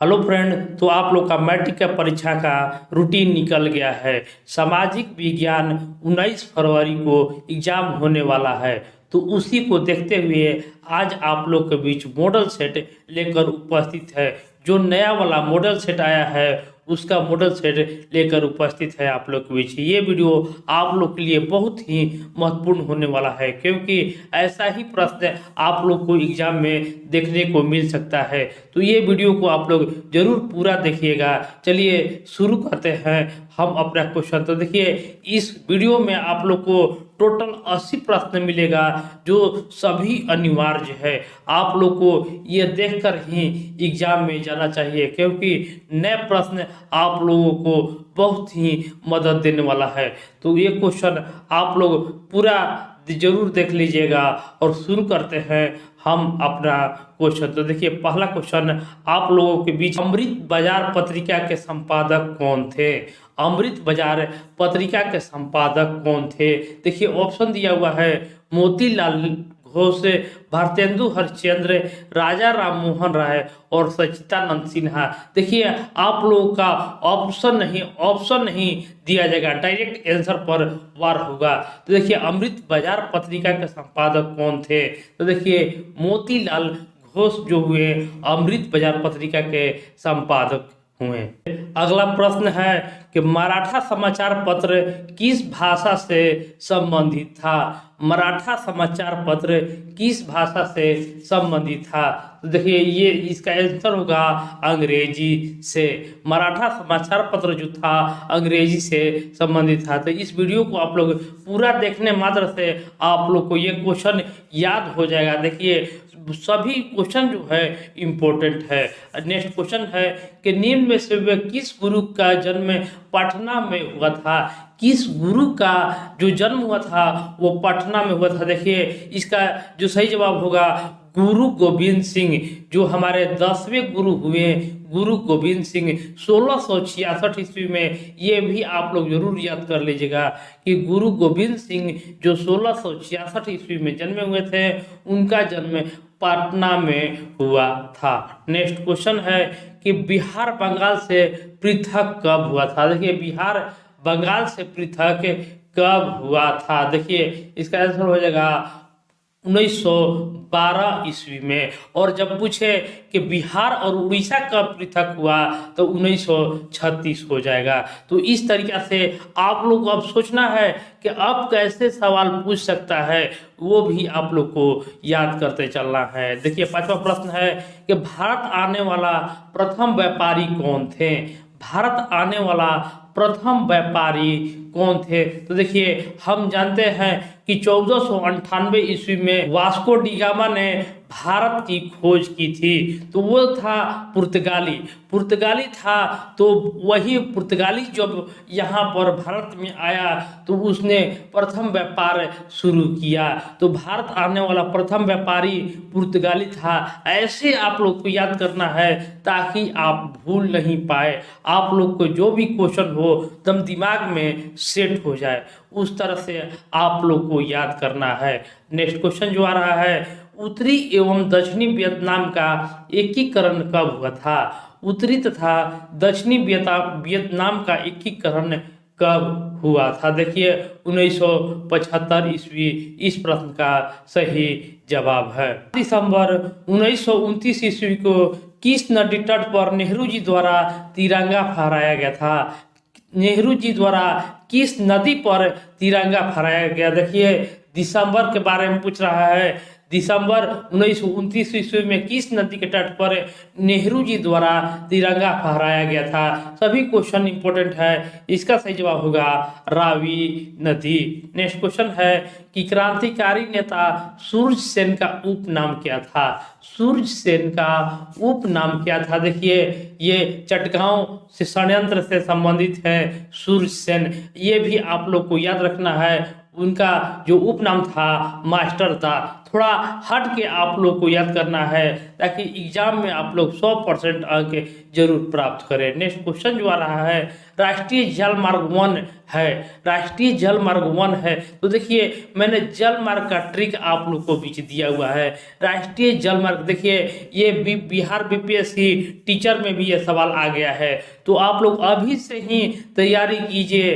Hello friend, तो आप लोग का मैट्रिक का परीक्षा का रूटीन निकल गया है। सामाजिक विज्ञान 19 फरवरी को एग्जाम होने वाला है। तो उसी को देखते हुए आज आप लोग के बीच मॉडल सेट लेकर उपस्थित है। जो नया वाला मॉडल सेट आया है उसका मॉडल सेट लेकर उपस्थित है आप लोग के बीच। ये वीडियो आप लोग के लिए बहुत ही महत्वपूर्ण होने वाला है, क्योंकि ऐसा ही प्रश्न आप लोग को एग्जाम में देखने को मिल सकता है। तो ये वीडियो को आप लोग जरूर पूरा देखिएगा। चलिए शुरू करते हैं हम अपना क्वेश्चन। तो देखिए, इस वीडियो में आप लोग को टोटल 80 प्रश्न मिलेगा, जो सभी अनिवार्य है। आप लोग को ये देखकर ही एग्जाम में जाना चाहिए, क्योंकि नए प्रश्न आप लोगों को बहुत ही मदद देने वाला है। तो ये क्वेश्चन आप लोग पूरा जरूर देख लीजिएगा। और शुरू करते हैं हम अपना क्वेश्चन। तो देखिए, पहला क्वेश्चन आप लोगों के बीच, अमृत बाजार पत्रिका के संपादक कौन थे? अमृत बाजार पत्रिका के संपादक कौन थे? देखिए, ऑप्शन दिया हुआ है मोतीलाल घोष, भारतेंदु हरिश्चंद्र, राजा राम मोहन राय और सच्चिदानंद सिन्हा। देखिए, आप लोगों का ऑप्शन नहीं दिया जाएगा, डायरेक्ट आंसर पर वार होगा। तो देखिए, अमृत बाजार पत्रिका के संपादक कौन थे? तो देखिए, मोतीलाल घोष जो हुए अमृत बाजार पत्रिका के संपादक हुए। अगला प्रश्न है कि मराठा समाचार पत्र किस भाषा से संबंधित था? मराठा समाचार पत्र किस भाषा से संबंधित था? तो देखिए, ये इसका आंसर होगा अंग्रेजी से। मराठा समाचार पत्र जो था अंग्रेजी से संबंधित था। तो इस वीडियो को आप लोग पूरा देखने मात्र से आप लोग को ये क्वेश्चन याद हो जाएगा। देखिए, सभी क्वेश्चन जो है इम्पोर्टेंट है। नेक्स्ट क्वेश्चन है कि निम्न में से वे किस गुरु का जन्म पटना में हुआ था? किस गुरु का जो जन्म हुआ था वो पटना में हुआ था? देखिए, इसका जो सही जवाब होगा गुरु गोविंद सिंह, जो हमारे 10वें गुरु हुए गुरु गोविंद सिंह 1666 ईस्वी में। ये भी आप लोग जरूर याद कर लीजिएगा कि गुरु गोविंद सिंह जो 1666 ईस्वी में जन्मे हुए थे, उनका जन्म पटना में हुआ था। नेक्स्ट क्वेश्चन है कि बिहार बंगाल से पृथक कब हुआ था? देखिए, बिहार बंगाल से पृथक कब हुआ था? देखिए, इसका आंसर हो जाएगा 1912 ईस्वी में। और जब पूछे कि बिहार और उड़ीसा कब पृथक हुआ तो 1936 हो जाएगा। तो इस तरीक़ा से आप लोग को अब सोचना है कि अब कैसे सवाल पूछ सकता है, वो भी आप लोग को याद करते चलना है। देखिए, पांचवा प्रश्न है कि भारत आने वाला प्रथम व्यापारी कौन थे? भारत आने वाला प्रथम व्यापारी कौन थे? तो देखिए, हम जानते हैं कि 1498 ईस्वी में वास्को डी गामा ने भारत की खोज की थी। तो वो था पुर्तगाली था। तो वही पुर्तगाली जब यहाँ पर भारत में आया तो उसने प्रथम व्यापार शुरू किया। तो भारत आने वाला प्रथम व्यापारी पुर्तगाली था। ऐसे आप लोग को याद करना है ताकि आप भूल नहीं पाए। आप लोग को जो भी क्वेश्चन हो एकदम दिमाग में सेट हो जाए, उस तरह से आप लोग को याद करना है। नेक्स्ट क्वेश्चन जो आ रहा है, उत्तरी एवं दक्षिणी वियतनाम का एकीकरण कब हुआ था? उत्तरी तथा दक्षिणी वियतनाम का एकीकरण कब हुआ था? देखिए, 1975 ईस्वी इस प्रश्न का सही जवाब है। दिसंबर 1929 ईस्वी को किस नदी तट पर नेहरू जी द्वारा तिरंगा फहराया गया था? नेहरू जी द्वारा किस नदी पर तिरंगा फहराया गया? देखिए, दिसंबर के बारे में पूछ रहा है। दिसंबर 1929 ईस्वी में किस नदी के तट पर नेहरू जी द्वारा तिरंगा फहराया गया था? सभी क्वेश्चन इंपॉर्टेंट है। इसका सही जवाब होगा रावी नदी। नेक्स्ट क्वेश्चन है कि क्रांतिकारी नेता सूर्य सेन का उपनाम क्या था? सूर्य सेन का उपनाम क्या था? देखिए, ये चटगांव से षड्यंत्र से संबंधित है सूर्य सेन। ये भी आप लोग को याद रखना है। उनका जो उपनाम था मास्टर था। थोड़ा हट के आप लोग को याद करना है, ताकि एग्जाम में आप लोग 100% अंक जरूर प्राप्त करें। नेक्स्ट क्वेश्चन जो आ रहा है, राष्ट्रीय जलमार्ग 1 है, राष्ट्रीय जलमार्ग 1 है। तो देखिए मैंने जलमार्ग का ट्रिक आप लोग को बीच दिया हुआ है। राष्ट्रीय जलमार्ग देखिए ये बिहार बीपीएससी टीचर में भी ये सवाल आ गया है, तो आप लोग अभी से ही तैयारी कीजिए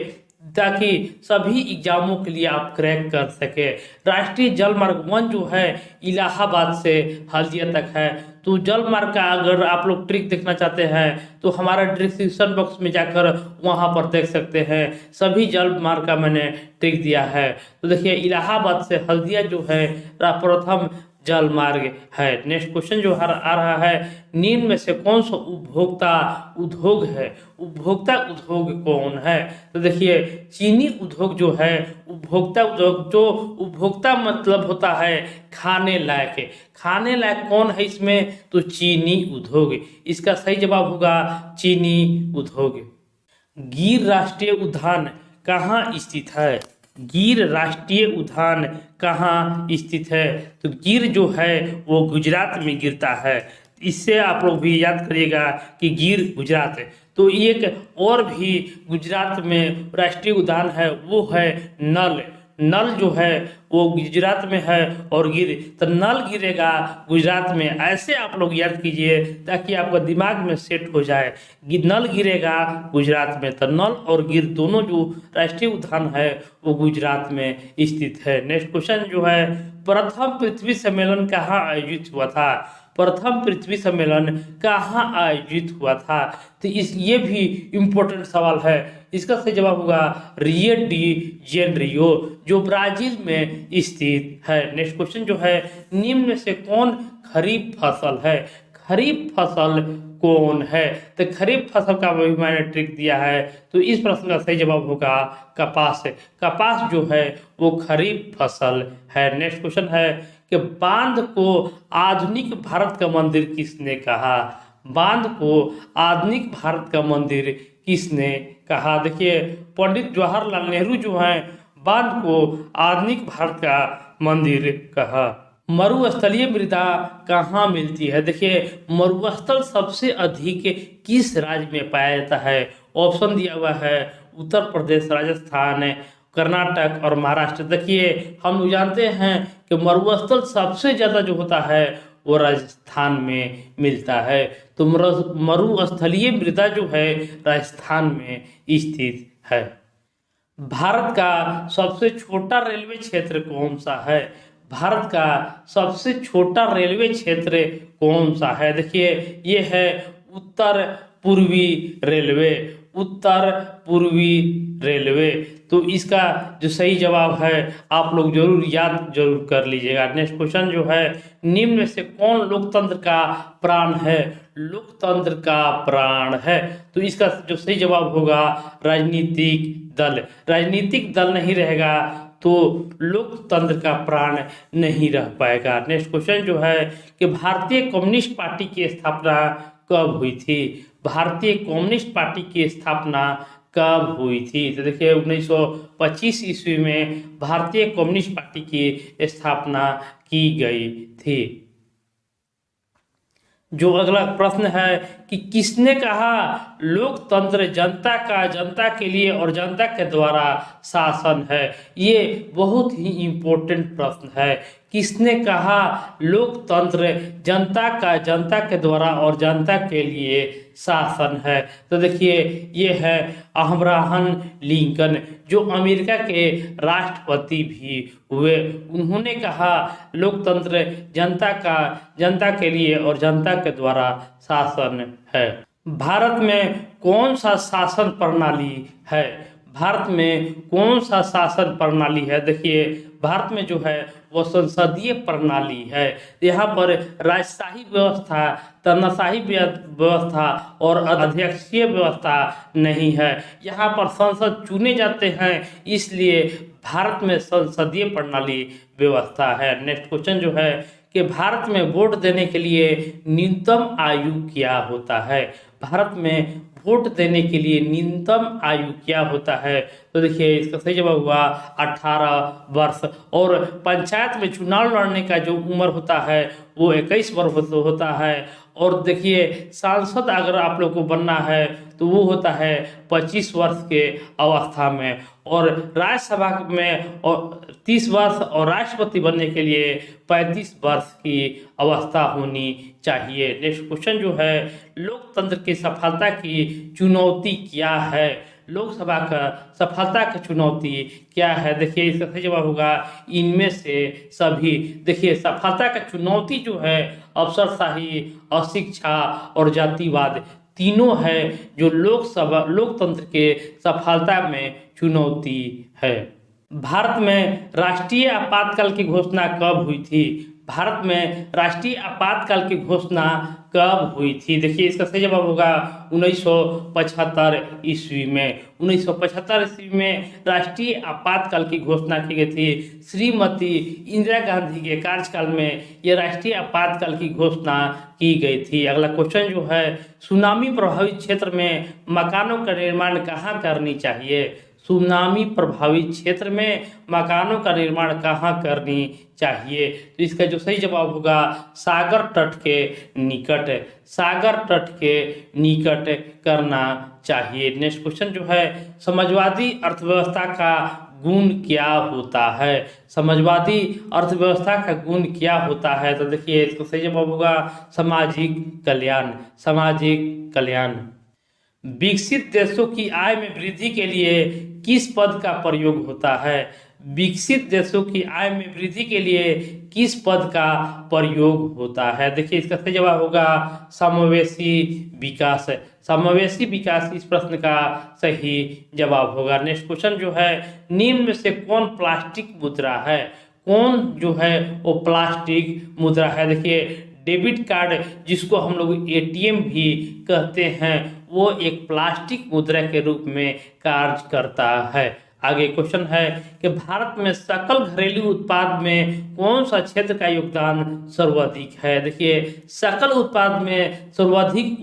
ताकि सभी एग्जामों के लिए आप क्रैक कर सके। राष्ट्रीय जलमार्ग 1 जो है इलाहाबाद से हल्दिया तक है। तो जलमार्ग का अगर आप लोग ट्रिक देखना चाहते हैं तो हमारा डिस्क्रिप्शन बॉक्स में जाकर वहां पर देख सकते हैं, सभी जलमार्ग का मैंने ट्रिक दिया है। तो देखिए इलाहाबाद से हल्दिया जो है प्रथम जल मार्ग है। नेक्स्ट क्वेश्चन जो आ रहा है, निम्न में से कौन सा उपभोक्ता उद्योग है, उपभोक्ता उद्योग कौन है। तो देखिए चीनी उद्योग जो है उपभोक्ता उद्योग, जो उपभोक्ता मतलब होता है खाने लायक, खाने लायक कौन है इसमें, तो चीनी उद्योग। इसका सही जवाब होगा चीनी उद्योग। गिर राष्ट्रीय उद्यान कहाँ स्थित है, गिर राष्ट्रीय उद्यान कहाँ स्थित है। तो गिर जो है वो गुजरात में गिरता है। इससे आप लोग भी याद करिएगा कि गिर गुजरात है। तो एक और भी गुजरात में राष्ट्रीय उद्यान है, वो है नल। नल जो है वो गुजरात में है और गिर, तो नल गिरेगा गुजरात में। ऐसे आप लोग याद कीजिए ताकि आपका दिमाग में सेट हो जाए। नल गिरेगा गुजरात में, तो नल और गिर दोनों जो राष्ट्रीय उद्यान है वो गुजरात में स्थित है। नेक्स्ट क्वेश्चन जो है, प्रथम पृथ्वी सम्मेलन कहाँ आयोजित हुआ था, प्रथम पृथ्वी सम्मेलन कहाँ आयोजित हुआ था। तो ये भी इम्पोर्टेंट सवाल है। इसका सही जवाब होगा रियो डी जेनेरियो, जो ब्राजील में स्थित है। नेक्स्ट क्वेश्चन जो है, निम्न में से कौन खरीफ फसल है, खरीफ फसल कौन है। तो खरीफ फसल का भी मैंने ट्रिक दिया है। तो इस प्रश्न का सही जवाब होगा कपास। कपास जो है वो खरीफ फसल है। नेक्स्ट क्वेश्चन है कि बांध को आधुनिक भारत का मंदिर किसने कहा, बांध को आधुनिक भारत का मंदिर किसने कहा। देखिए पंडित जवाहरलाल नेहरू जो हैं बांध को आधुनिक भारत का मंदिर कहा। मरुस्थलीय मृदा कहाँ मिलती है। देखिए मरुस्थल सबसे अधिक किस राज्य में पाया जाता है। ऑप्शन दिया हुआ है उत्तर प्रदेश, राजस्थान, कर्नाटक और महाराष्ट्र। देखिए हम लोग जानते हैं कि मरुस्थल सबसे ज़्यादा जो होता है वो राजस्थान में मिलता है। तो मरुस्थलीय मृदा जो है राजस्थान में स्थित है। भारत का सबसे छोटा रेलवे क्षेत्र कौन सा है, भारत का सबसे छोटा रेलवे क्षेत्र कौन सा है। देखिए ये है उत्तर पूर्वी रेलवे, उत्तर पूर्वी रेलवे। तो इसका जो सही जवाब है आप लोग जरूर याद जरूर कर लीजिएगा। नेक्स्ट क्वेश्चन जो है, निम्न में से कौन लोकतंत्र का प्राण है, लोकतंत्र का प्राण है। तो इसका जो सही जवाब होगा राजनीतिक दल। राजनीतिक दल नहीं रहेगा तो लोकतंत्र का प्राण नहीं रह पाएगा। नेक्स्ट क्वेश्चन जो है कि भारतीय कम्युनिस्ट पार्टी की स्थापना कब हुई थी, भारतीय कम्युनिस्ट पार्टी की स्थापना कब हुई थी। तो देखिए 1925 ईस्वी में भारतीय कम्युनिस्ट पार्टी की स्थापना की गई थी। जो अगला प्रश्न है कि किसने कहा लोकतंत्र जनता का, जनता के लिए और जनता के द्वारा शासन है। ये बहुत ही इम्पोर्टेंट प्रश्न है। किसने कहा लोकतंत्र जनता का, जनता के द्वारा और जनता के लिए शासन है। तो देखिए ये है अब्राहम लिंकन, जो अमेरिका के राष्ट्रपति भी हुए। उन्होंने कहा लोकतंत्र जनता का, जनता के लिए और जनता के द्वारा शासन है। भारत में कौन सा शासन प्रणाली है, भारत में कौन सा शासन प्रणाली है। देखिए भारत में जो है वो संसदीय प्रणाली है। यहाँ पर राजशाही व्यवस्था, तानाशाही व्यवस्था और अध्यक्षीय व्यवस्था नहीं है। यहाँ पर संसद चुने जाते हैं, इसलिए भारत में संसदीय प्रणाली व्यवस्था है। नेक्स्ट क्वेश्चन जो है कि भारत में वोट देने के लिए न्यूनतम आयु क्या होता है। भारत में वोट देने के लिए न्यूनतम आयु क्या होता है। तो देखिए इसका सही जवाब हुआ 18 वर्ष। और पंचायत में चुनाव लड़ने का जो उम्र होता है वो 21 वर्ष होता है। और देखिए सांसद अगर आप लोग को बनना है तो वो होता है 25 वर्ष के अवस्था में। और राज्यसभा में और 30 वर्ष और राष्ट्रपति बनने के लिए 35 वर्ष की अवस्था होनी चाहिए। नेक्स्ट क्वेश्चन जो है, लोकतंत्र की सफलता की चुनौती क्या है। लोकसभा का सफलता की चुनौती क्या है। देखिए इसका सही जवाब होगा इनमें से सभी। देखिए सफलता का चुनौती जो है अफसरशाही, अशिक्षा और जातिवाद तीनों है जो लोकतंत्र के सफलता में चुनौती है। भारत में राष्ट्रीय आपातकाल की घोषणा कब हुई थी। भारत में राष्ट्रीय आपातकाल की घोषणा कब हुई थी। देखिए इसका सही जवाब होगा 1975 ईस्वी में। 1975 ईस्वी में राष्ट्रीय आपातकाल की घोषणा की गई थी। श्रीमती इंदिरा गांधी के कार्यकाल में यह राष्ट्रीय आपातकाल की घोषणा की गई थी। अगला क्वेश्चन जो है, सुनामी प्रभावित क्षेत्र में मकानों का निर्माण कहाँ करनी चाहिए। सुनामी प्रभावित क्षेत्र में मकानों का निर्माण कहाँ करनी चाहिए। तो इसका जो सही जवाब होगा सागर तट के निकट, सागर तट के निकट करना चाहिए। नेक्स्ट क्वेश्चन जो है, समाजवादी अर्थव्यवस्था का गुण क्या होता है। समाजवादी अर्थव्यवस्था का गुण क्या होता है। तो देखिए इसका सही जवाब होगा सामाजिक कल्याण, सामाजिक कल्याण। विकसित देशों की आय में वृद्धि के लिए किस पद का प्रयोग होता है। विकसित देशों की आय में वृद्धि के लिए किस पद का प्रयोग होता है। देखिए इसका सही जवाब होगा समावेशी विकास, समावेशी विकास इस प्रश्न का सही जवाब होगा। नेक्स्ट क्वेश्चन जो है, निम्न में से कौन प्लास्टिक मुद्रा है। कौन जो है वो प्लास्टिक मुद्रा है। देखिए डेबिट कार्ड जिसको हम लोग एटीएम भी कहते हैं वो एक प्लास्टिक मुद्रा के रूप में कार्य करता है। आगे क्वेश्चन है कि भारत में सकल घरेलू उत्पाद में कौन सा क्षेत्र का योगदान सर्वाधिक है। देखिए सकल उत्पाद में सर्वाधिक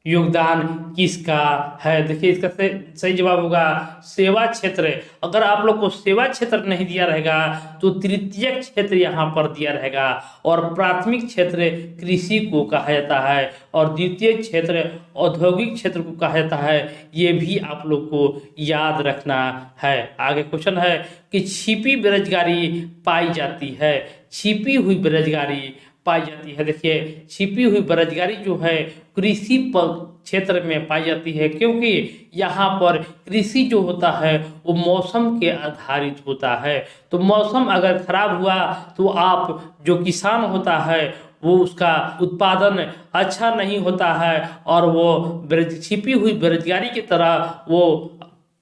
योगदान किसका है। देखिए इसका सही जवाब होगा सेवा क्षेत्र। अगर आप लोग को सेवा क्षेत्र नहीं दिया रहेगा तो तृतीयक क्षेत्र यहाँ पर दिया रहेगा। और प्राथमिक क्षेत्र कृषि को कहा जाता है और द्वितीय क्षेत्र औद्योगिक क्षेत्र को कहा जाता है। ये भी आप लोग को याद रखना है। आगे क्वेश्चन है कि छिपी बेरोजगारी पाई जाती है। छिपी हुई बेरोजगारी पाई जाती है। देखिए छिपी हुई बेरोजगारी जो है कृषि क्षेत्र में पाई जाती है, क्योंकि यहाँ पर कृषि जो होता है वो मौसम के आधारित होता है। तो मौसम अगर खराब हुआ तो आप जो किसान होता है वो उसका उत्पादन अच्छा नहीं होता है और वो छिपी हुई बेरोजगारी की तरह वो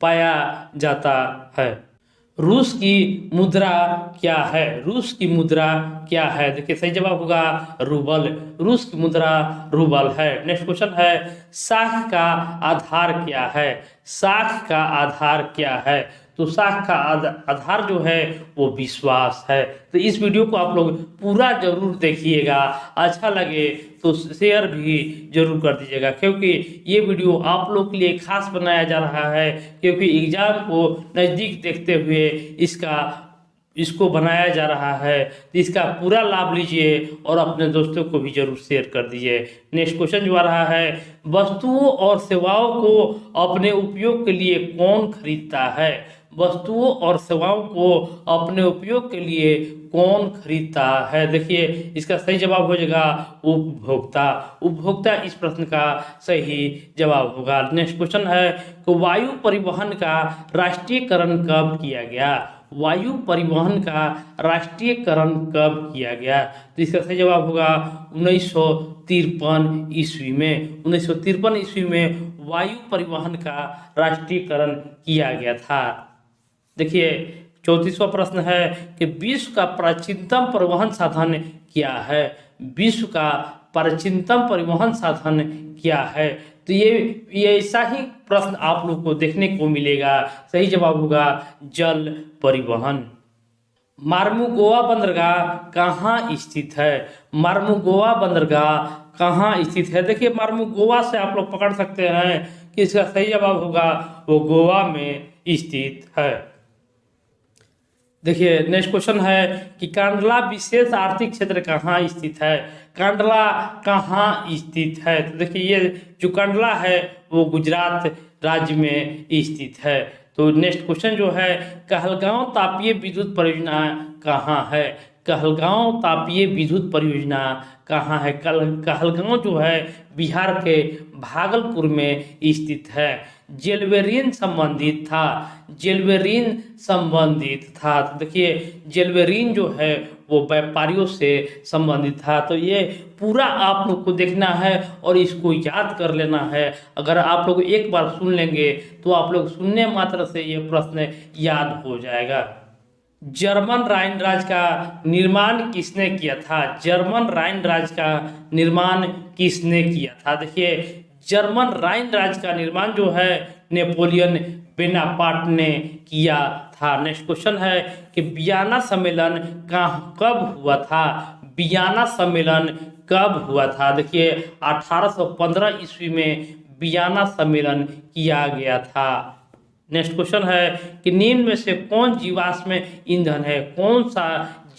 पाया जाता है। रूस की मुद्रा क्या है। रूस की मुद्रा क्या है। देखिए सही जवाब होगा रूबल। रूस की मुद्रा रूबल है। नेक्स्ट क्वेश्चन है, साख का आधार क्या है। साख का आधार क्या है। तो साख का आधार जो है वो विश्वास है। तो इस वीडियो को आप लोग पूरा जरूर देखिएगा, अच्छा लगे तो शेयर भी जरूर कर दीजिएगा, क्योंकि ये वीडियो आप लोग के लिए खास बनाया जा रहा है, क्योंकि एग्जाम को नज़दीक देखते हुए इसको बनाया जा रहा है। तो इसका पूरा लाभ लीजिए और अपने दोस्तों को भी जरूर शेयर कर दीजिए। नेक्स्ट क्वेश्चन जो आ रहा है, वस्तुओं और सेवाओं को अपने उपयोग के लिए कौन खरीदता है। वस्तुओं और सेवाओं को अपने उपयोग के लिए कौन खरीदता है। देखिए इसका सही जवाब हो जाएगा उपभोक्ता। उपभोक्ता इस प्रश्न का सही जवाब होगा। नेक्स्ट क्वेश्चन है कि वायु परिवहन का राष्ट्रीयकरण कब किया गया। वायु परिवहन का राष्ट्रीयकरण कब किया गया। तो इसका सही जवाब होगा 1953 ईस्वी में। 1953 ईस्वी में वायु परिवहन का राष्ट्रीयकरण किया गया था। देखिए 34वां प्रश्न है कि विश्व का प्राचीनतम परिवहन साधन क्या है। विश्व का प्राचीनतम परिवहन साधन क्या है। तो ये ऐसा ही प्रश्न आप लोग को देखने को मिलेगा। सही जवाब होगा जल परिवहन। मार्मुगोआ बंदरगाह कहाँ स्थित है? मार्मुगोआ बंदरगाह कहाँ स्थित है? देखिए, मार्मुगोआ से आप लोग पकड़ सकते हैं कि इसका सही जवाब होगा वो गोवा में स्थित है। देखिए, नेक्स्ट क्वेश्चन है कि कांडला विशेष आर्थिक क्षेत्र कहाँ स्थित है? कांडला कहाँ स्थित है? तो देखिए, ये जो कांडला है वो गुजरात राज्य में स्थित है। तो नेक्स्ट क्वेश्चन जो है, कहलगांव तापीय विद्युत परियोजना कहाँ है? कहलगांव तापीय विद्युत परियोजना कहाँ है? कहलगांव जो है बिहार के भागलपुर में स्थित है। जेलवेरिन संबंधित था, जेलवेरिन संबंधित था। तो देखिए, जेलवेरिन जो है वो व्यापारियों से संबंधित था। तो ये पूरा आप लोग को देखना है और इसको याद कर लेना है। अगर आप लोग एक बार सुन लेंगे तो आप लोग सुनने मात्र से ये प्रश्न याद हो जाएगा। जर्मन राइन राज्य का निर्माण किसने किया था? जर्मन राइन राज्य का निर्माण किसने किया था? देखिए, जर्मन राइन राज्य का निर्माण जो है नेपोलियन बोनापार्ट ने किया था। नेक्स्ट क्वेश्चन है कि वियना सम्मेलन कब हुआ था? वियना सम्मेलन कब हुआ था? देखिए, 1815 ईस्वी में वियना सम्मेलन किया गया था। नेक्स्ट क्वेश्चन है कि निम्न में से कौन जीवाश्म ईंधन है? कौन सा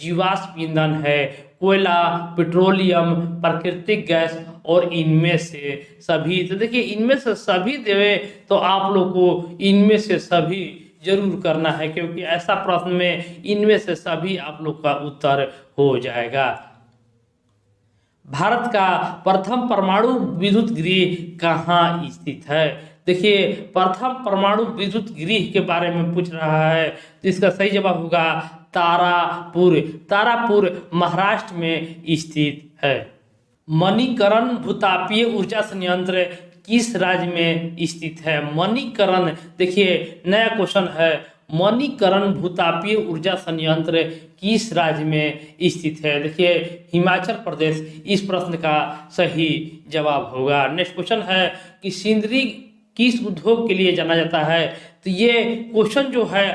जीवाश्म ईंधन है? कोयला, पेट्रोलियम, प्राकृतिक गैस और इनमें से सभी। तो देखिए, इनमें से सभी देवे तो आप लोग को इनमें से सभी जरूर करना है, क्योंकि ऐसा प्रश्न में इनमें से सभी आप लोग का उत्तर हो जाएगा। भारत का प्रथम परमाणु विद्युत गृह कहाँ स्थित है? देखिए, प्रथम परमाणु विद्युत गृह के बारे में पूछ रहा है, तो इसका सही जवाब होगा तारापुर। तारापुर महाराष्ट्र में स्थित है। मणिकरण भूतापीय ऊर्जा संयंत्र किस राज्य में स्थित है? मणिकरण, देखिए नया क्वेश्चन है, मणिकरण भूतापीय ऊर्जा संयंत्र किस राज्य में स्थित है? देखिए, हिमाचल प्रदेश इस प्रश्न का सही जवाब होगा। नेक्स्ट क्वेश्चन है कि सिंदरी किस उद्योग के लिए जाना जाता है? तो ये क्वेश्चन जो है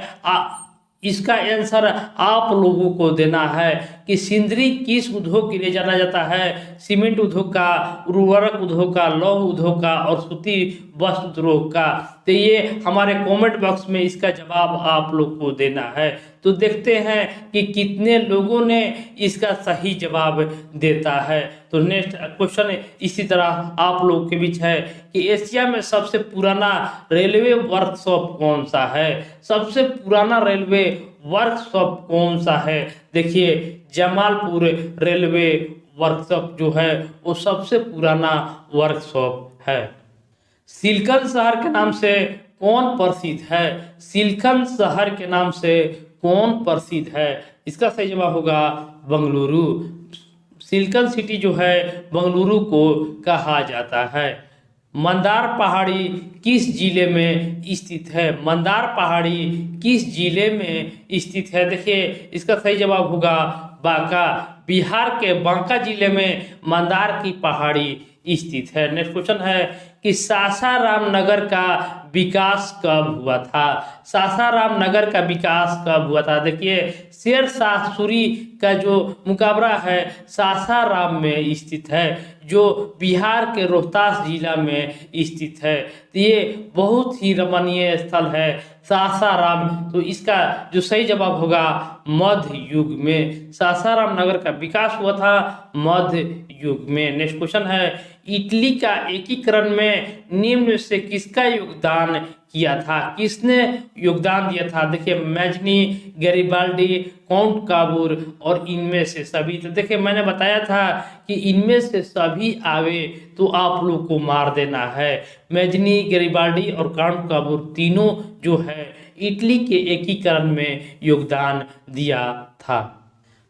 इसका आंसर आप लोगों को देना है कि सिंदरी किस उद्योग के लिए जाना जाता है। सीमेंट उद्योग का, उर्वरक उद्योग का, लौह उद्योग का और सूती वस्त्र उद्योग का। तो ये हमारे कमेंट बॉक्स में इसका जवाब आप लोग को देना है। तो देखते हैं कि कितने लोगों ने इसका सही जवाब देता है। तो नेक्स्ट क्वेश्चन इसी तरह आप लोगों के बीच है कि एशिया में सबसे पुराना रेलवे वर्कशॉप कौन सा है? सबसे पुराना रेलवे वर्कशॉप कौन सा है? देखिए, जमालपुर रेलवे वर्कशॉप जो है वो सबसे पुराना वर्कशॉप है। सिलिकॉन शहर के नाम से कौन प्रसिद्ध है? सिलिकॉन शहर के नाम से कौन प्रसिद्ध है? इसका सही जवाब होगा बंगलुरु। सिलिकॉन सिटी जो है बंगलुरु को कहा जाता है। मंदार पहाड़ी किस जिले में स्थित है? मंदार पहाड़ी किस जिले में स्थित है? देखिए, इसका सही जवाब होगा बांका। बिहार के बांका जिले में मंदार की पहाड़ी स्थित है। नेक्स्ट क्वेश्चन है कि सासाराम नगर का विकास कब हुआ था? सासाराम नगर का विकास कब हुआ था? देखिए, शेर शाह सूरी का जो मुकाबला है सासाराम में स्थित है, जो बिहार के रोहतास जिला में स्थित है। तो ये बहुत ही रमणीय स्थल है सासाराम। तो इसका जो सही जवाब होगा मध्य युग में। सासाराम नगर का विकास हुआ था मध्य युग में। नेक्स्ट क्वेश्चन है, इटली का एकीकरण में निम्न से किसका योगदान किया था? किसने योगदान दिया था? देखिए, मैजनी, गैरिबाल्डी, काउंट काबूर और इनमें से सभी। तो देखिए, मैंने बताया था कि इनमें से सभी आवे तो आप लोग को मार देना है। मैजनी, गैरिबाल्डी और काउंट काबूर तीनों जो है इटली के एकीकरण में योगदान दिया था।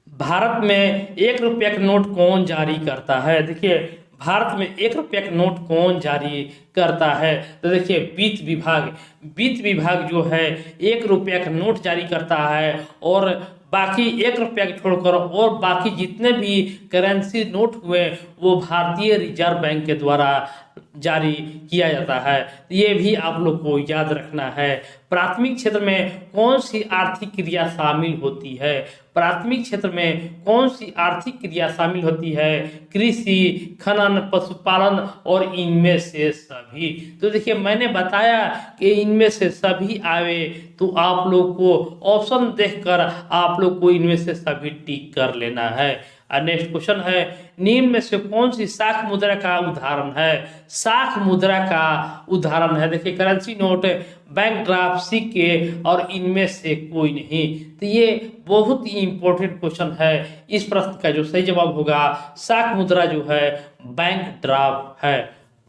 भारत में 1 रुपया का नोट कौन जारी करता है? देखिए, भारत में 1 रुपया का नोट कौन जारी करता है? तो देखिए, वित्त विभाग जो है 1 रुपया का नोट जारी करता है और बाकी 1 रुपया के छोड़कर और बाकी जितने भी करेंसी नोट हुए वो भारतीय रिजर्व बैंक के द्वारा जारी किया जाता है। ये भी आप लोग को याद रखना है। प्राथमिक क्षेत्र में कौन सी आर्थिक क्रिया शामिल होती है? प्राथमिक क्षेत्र में कौन सी आर्थिक क्रिया शामिल होती है? कृषि, खनन, पशुपालन और इनमें से सभी। तो देखिए मैंने बताया कि इनमें से सभी आवे, तो आप लोग को ऑप्शन देखकर आप लोग को इनमें से सभी टिक कर लेना है। नेक्स्ट क्वेश्चन है, निम्न में से कौन सी शाख मुद्रा का उदाहरण है? शाख मुद्रा का उदाहरण है, देखिए करेंसी नोट, बैंक ड्राफ्ट, सिक्के और इनमें से कोई नहीं। तो ये बहुत ही इंपॉर्टेंट क्वेश्चन है। इस प्रश्न का जो सही जवाब होगा शाख मुद्रा जो है बैंक ड्राफ्ट है।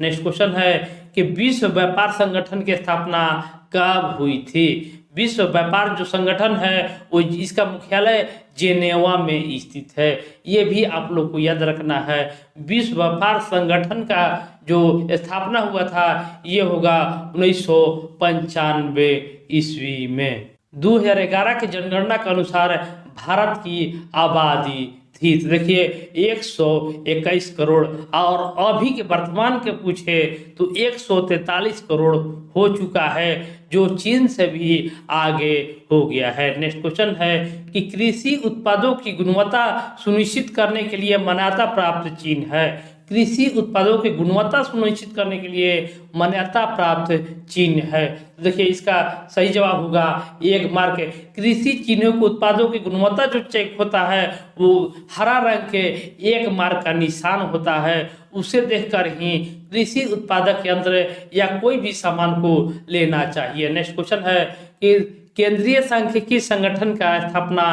नेक्स्ट क्वेश्चन है कि विश्व व्यापार संगठन की स्थापना कब हुई थी? विश्व व्यापार जो संगठन है वो इसका मुख्यालय जेनेवा में स्थित है। ये भी आप लोग को याद रखना है। विश्व व्यापार संगठन का जो स्थापना हुआ था ये होगा 1995 ईस्वी में। 2011 की जनगणना के अनुसार भारत की आबादी थी, तो देखिए 121 करोड़, और अभी के वर्तमान के पूछे तो 143 करोड़ हो चुका है, जो चीन से भी आगे हो गया है। नेक्स्ट क्वेश्चन है कि कृषि उत्पादों की गुणवत्ता सुनिश्चित करने के लिए मान्यता प्राप्त चीन है। कृषि उत्पादों की गुणवत्ता सुनिश्चित करने के लिए मान्यता प्राप्त चीन है। देखिए इसका सही जवाब होगा 1 मार्क। कृषि चिन्हों के उत्पादों की गुणवत्ता जो चेक होता है वो हरा रंग के 1 मार्क का निशान होता है, उसे देखकर ही कृषि उत्पादक यंत्र या कोई भी सामान को लेना चाहिए। नेक्स्ट क्वेश्चन है कि केंद्रीय सांख्यिकी संगठन का स्थापना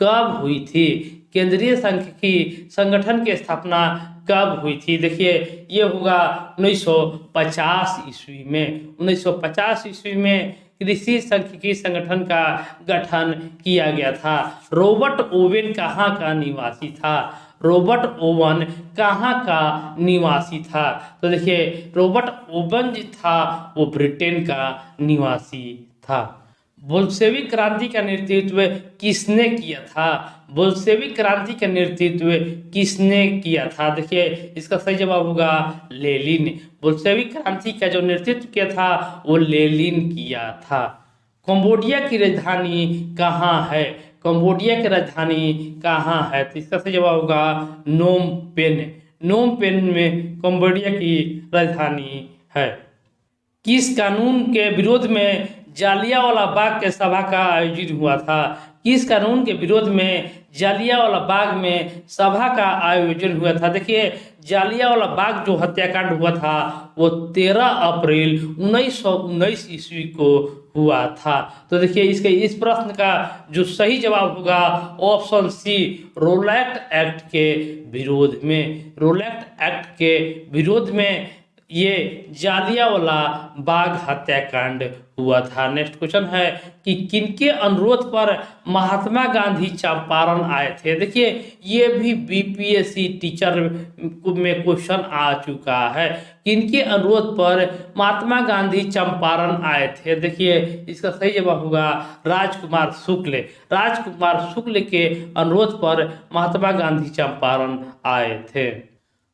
कब हुई थी? केंद्रीय सांख्यिकी संगठन की स्थापना कब हुई थी? देखिए ये होगा 1950 ईस्वी में। 1950 ईस्वी में कृषि सांख्यिकी संगठन का गठन किया गया था। रॉबर्ट ओवेन कहाँ का निवासी था? रॉबर्ट ओवन कहाँ का निवासी था? तो देखिए रॉबर्ट ओवन जी था वो ब्रिटेन का निवासी था। बोल्शेविक क्रांति का नेतृत्व किसने किया था? बोल्शेविक क्रांति का नेतृत्व किसने किया था? देखिए इसका सही जवाब होगा लेनिन। बोल्शेविक क्रांति का जो नेतृत्व किया था वो लेनिन किया था। कंबोडिया की राजधानी कहाँ है? कंबोडिया की राजधानी कहाँ है? तो इसका सही जवाब होगा नोम पेन। नोम पेन में कंबोडिया की राजधानी है। किस कानून के विरोध में जालियांवाला बाग के सभा का आयोजन हुआ था? किस कानून के विरोध में जालियांवाला बाग में सभा का आयोजन हुआ था? देखिए जालियांवाला बाग जो हत्याकांड हुआ था वो 13 अप्रैल 1919 ईस्वी को हुआ था। तो देखिए इसके इस प्रश्न का जो सही जवाब होगा ऑप्शन सी, रोलैक्ट एक्ट के विरोध में। रोलैक्ट एक्ट के विरोध में ये जालियांवाला बाग हत्याकांड हुआ था। नेक्स्ट क्वेश्चन है कि किनके अनुरोध पर महात्मा गांधी चंपारण आए थे? देखिए ये भी बीपीएससी टीचर में क्वेश्चन आ चुका है। किनके अनुरोध पर महात्मा गांधी चंपारण आए थे? देखिए इसका सही जवाब होगा राजकुमार शुक्ल। राजकुमार शुक्ल के अनुरोध पर महात्मा गांधी चंपारण आए थे।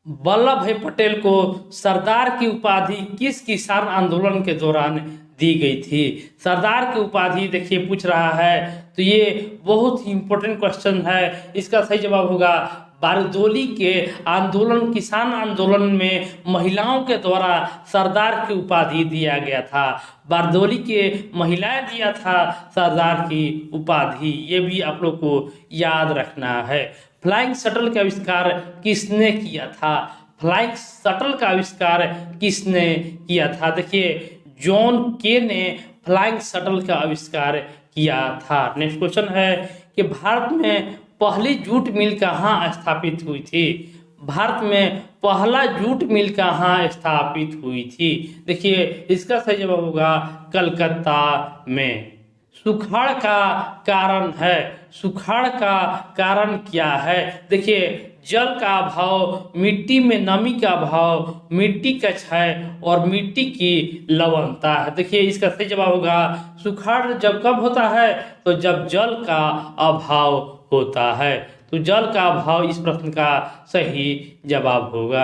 वल्लभ भाई पटेल को सरदार की उपाधि किस किसान आंदोलन के दौरान दी गई थी? सरदार की उपाधि देखिए पूछ रहा है, तो ये बहुत ही इंपॉर्टेंट क्वेश्चन है। इसका सही जवाब होगा बारदोली के आंदोलन, किसान आंदोलन में महिलाओं के द्वारा सरदार की उपाधि दिया गया था। बारदोली के महिलाएं दिया था सरदार की उपाधि, ये भी आप लोग को याद रखना है। फ्लाइंग शटल का आविष्कार किसने किया था? फ्लाइंग शटल का आविष्कार किसने किया था? देखिए जॉन के ने फ्लाइंग शटल का आविष्कार किया था। नेक्स्ट क्वेश्चन है कि भारत में पहली जूट मिल कहाँ स्थापित हुई थी? भारत में पहला जूट मिल कहाँ स्थापित हुई थी? देखिए इसका सही जवाब होगा कलकत्ता में। सुखाड़ का कारण है, सुखाड़ का कारण क्या है? देखिए जल का अभाव, मिट्टी में नमी का अभाव, मिट्टी का क्षय और मिट्टी की लवणता है। देखिए इसका सही जवाब होगा सुखाड़ जब कब होता है? तो जब जल का अभाव होता है। तो तो जल का अभाव इस प्रश्न का सही जवाब होगा।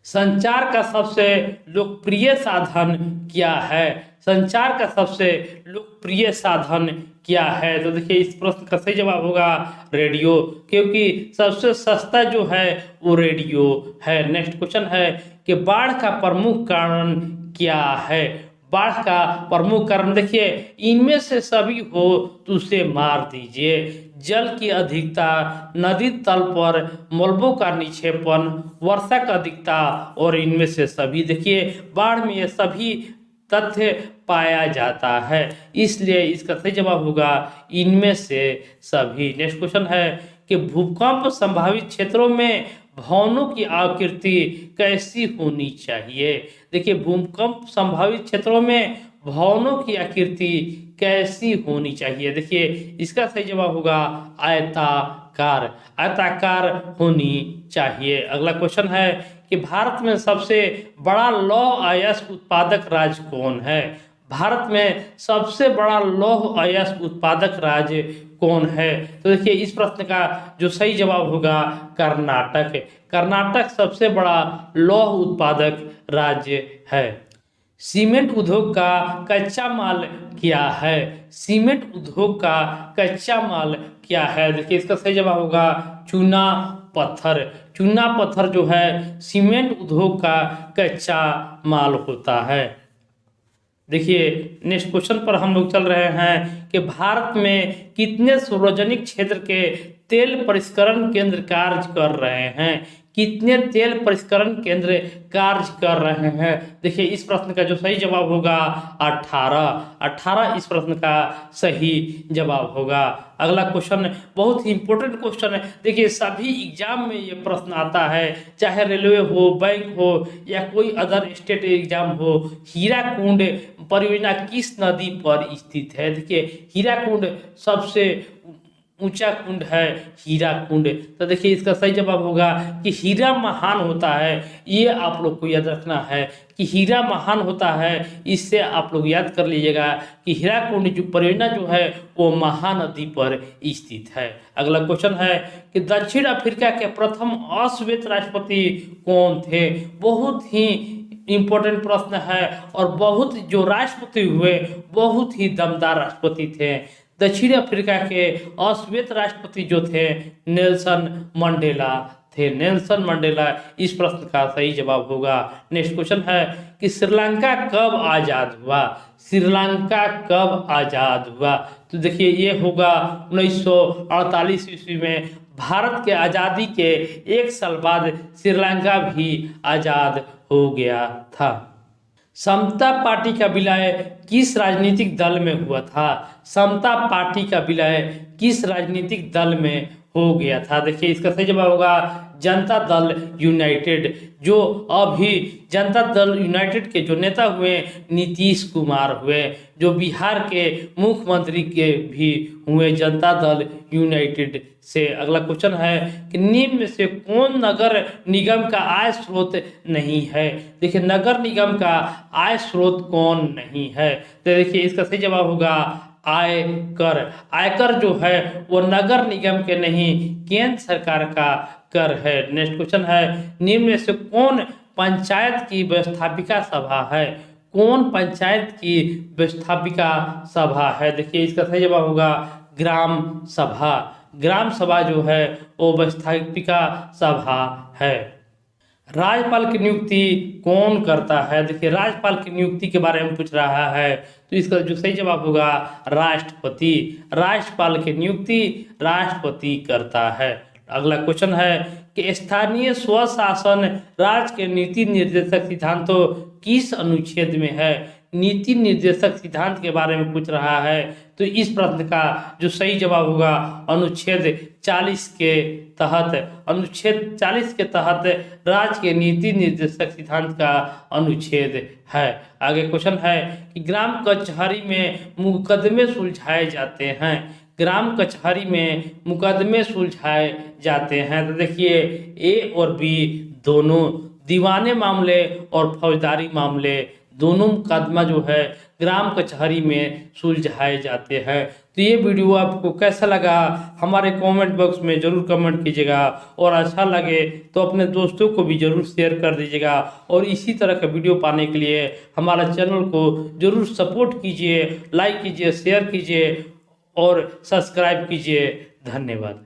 संचार का सबसे लोकप्रिय साधन क्या है? संचार का सबसे लोकप्रिय साधन क्या है? तो देखिए इस प्रश्न का सही जवाब होगा रेडियो, क्योंकि सबसे सस्ता जो है वो रेडियो है। नेक्स्ट क्वेश्चन है कि बाढ़ का प्रमुख कारण क्या है? बाढ़ का प्रमुख कारण देखिए इनमें से सभी हो तो उसे मार दीजिए। जल की अधिकता, नदी तल पर मलबों का निक्षेपण, वर्षा का अधिकता और इनमें से सभी। देखिए बाढ़ में ये सभी तथ्य पाया जाता है, इसलिए इसका सही जवाब होगा इनमें से सभी। नेक्स्ट क्वेश्चन है कि भूकंप संभावित क्षेत्रों में भवनों की आकृति कैसी होनी चाहिए? देखिए भूकंप संभावित क्षेत्रों में भवनों की आकृति कैसी होनी चाहिए? देखिए इसका सही जवाब होगा आयताकार, आयताकार होनी चाहिए। अगला क्वेश्चन है कि भारत में सबसे बड़ा लौह अयस्क उत्पादक राज्य कौन है? भारत में सबसे बड़ा लौह अयस्क उत्पादक राज्य कौन है? तो देखिए इस प्रश्न का जो सही जवाब होगा कर्नाटक। कर्नाटक सबसे बड़ा लौह उत्पादक राज्य है। सीमेंट उद्योग का कच्चा माल क्या है? सीमेंट उद्योग का कच्चा माल क्या है? देखिए इसका सही जवाब होगा चूना पत्थर। चूना पत्थर जो है सीमेंट उद्योग का कच्चा माल होता है। देखिए नेक्स्ट क्वेश्चन पर हम लोग चल रहे हैं कि भारत में कितने सार्वजनिक क्षेत्र के तेल परिष्करण केंद्र कार्य कर रहे हैं? कितने तेल परिष्करण केंद्र कार्य कर रहे हैं? देखिए इस प्रश्न का जो सही जवाब होगा 18 इस प्रश्न का सही जवाब होगा। अगला क्वेश्चन बहुत ही इंपॉर्टेंट क्वेश्चन है। देखिए सभी एग्जाम में ये प्रश्न आता है, चाहे रेलवे हो, बैंक हो या कोई अदर स्टेट एग्जाम हो। हीराकुंड परियोजना किस नदी पर स्थित है? देखिए हीराकुंड सबसे ऊंचा कुंड है हीराकुंड। तो देखिए इसका सही जवाब होगा कि हीरा महान होता है। ये आप लोग को याद रखना है कि हीरा महान होता है। इससे आप लोग याद कर लीजिएगा कि हीराकुंड जो परियोजना जो है वो महानदी पर स्थित है। अगला क्वेश्चन है कि दक्षिण अफ्रीका के प्रथम अश्वेत राष्ट्रपति कौन थे? बहुत ही इम्पोर्टेंट प्रश्न है और बहुत जो राष्ट्रपति हुए बहुत ही दमदार राष्ट्रपति थे। दक्षिण अफ्रीका के अश्वेत राष्ट्रपति जो थे नेल्सन मंडेला थे। नेल्सन मंडेला इस प्रश्न का सही जवाब होगा। नेक्स्ट क्वेश्चन है कि श्रीलंका कब आज़ाद हुआ? श्रीलंका कब आज़ाद हुआ? तो देखिए ये होगा 1948 ईस्वी में। भारत के आज़ादी के एक साल बाद श्रीलंका भी आज़ाद हो गया था। समता पार्टी का विलय किस राजनीतिक दल में हुआ था? समता पार्टी का विलय किस राजनीतिक दल में हो गया था? देखिए इसका सही जवाब होगा जनता दल यूनाइटेड। जो अभी जनता दल यूनाइटेड के जो नेता हुए नीतीश कुमार हुए, जो बिहार के मुख्यमंत्री के भी हुए जनता दल यूनाइटेड से। अगला क्वेश्चन है कि निम्न में से कौन नगर निगम का आय स्रोत नहीं है? देखिए नगर निगम का आय स्रोत कौन नहीं है? तो देखिए इसका सही जवाब होगा आयकर। आयकर जो है वो नगर निगम के नहीं केंद्र सरकार का कर है। नेक्स्ट क्वेश्चन है निम्न में से कौन पंचायत की व्यवस्थापिका सभा है? कौन पंचायत की व्यवस्थापिका सभा है? देखिए इसका सही जवाब होगा ग्राम सभा। ग्राम सभा जो है वो व्यवस्थापिका सभा है। राज्यपाल की नियुक्ति कौन करता है? देखिए राज्यपाल की नियुक्ति के बारे में पूछ रहा है, तो इसका जो सही जवाब होगा राष्ट्रपति। राज्यपाल की नियुक्ति राष्ट्रपति करता है। अगला क्वेश्चन है कि स्थानीय स्वशासन राज्य के नीति निर्देशक सिद्धांतों किस अनुच्छेद में है? नीति निर्देशक सिद्धांत के बारे में पूछ रहा है, तो इस प्रश्न का जो सही जवाब होगा अनुच्छेद 40 के तहत। अनुच्छेद 40 के तहत राज्य के नीति निर्देशक सिद्धांत का अनुच्छेद है। आगे क्वेश्चन है कि ग्राम कचहरी में मुकदमे सुलझाए जाते हैं। ग्राम कचहरी में मुकदमे सुलझाए जाते हैं। तो देखिए ए और बी दोनों दीवाने मामले और फौजदारी मामले दोनों मुकदमा जो है ग्राम कचहरी में सुलझाए जाते हैं। तो ये वीडियो आपको कैसा लगा हमारे कमेंट बॉक्स में ज़रूर कमेंट कीजिएगा, और अच्छा लगे तो अपने दोस्तों को भी ज़रूर शेयर कर दीजिएगा। और इसी तरह का वीडियो पाने के लिए हमारा चैनल को ज़रूर सपोर्ट कीजिए, लाइक कीजिए, शेयर कीजिए और सब्सक्राइब कीजिए। धन्यवाद।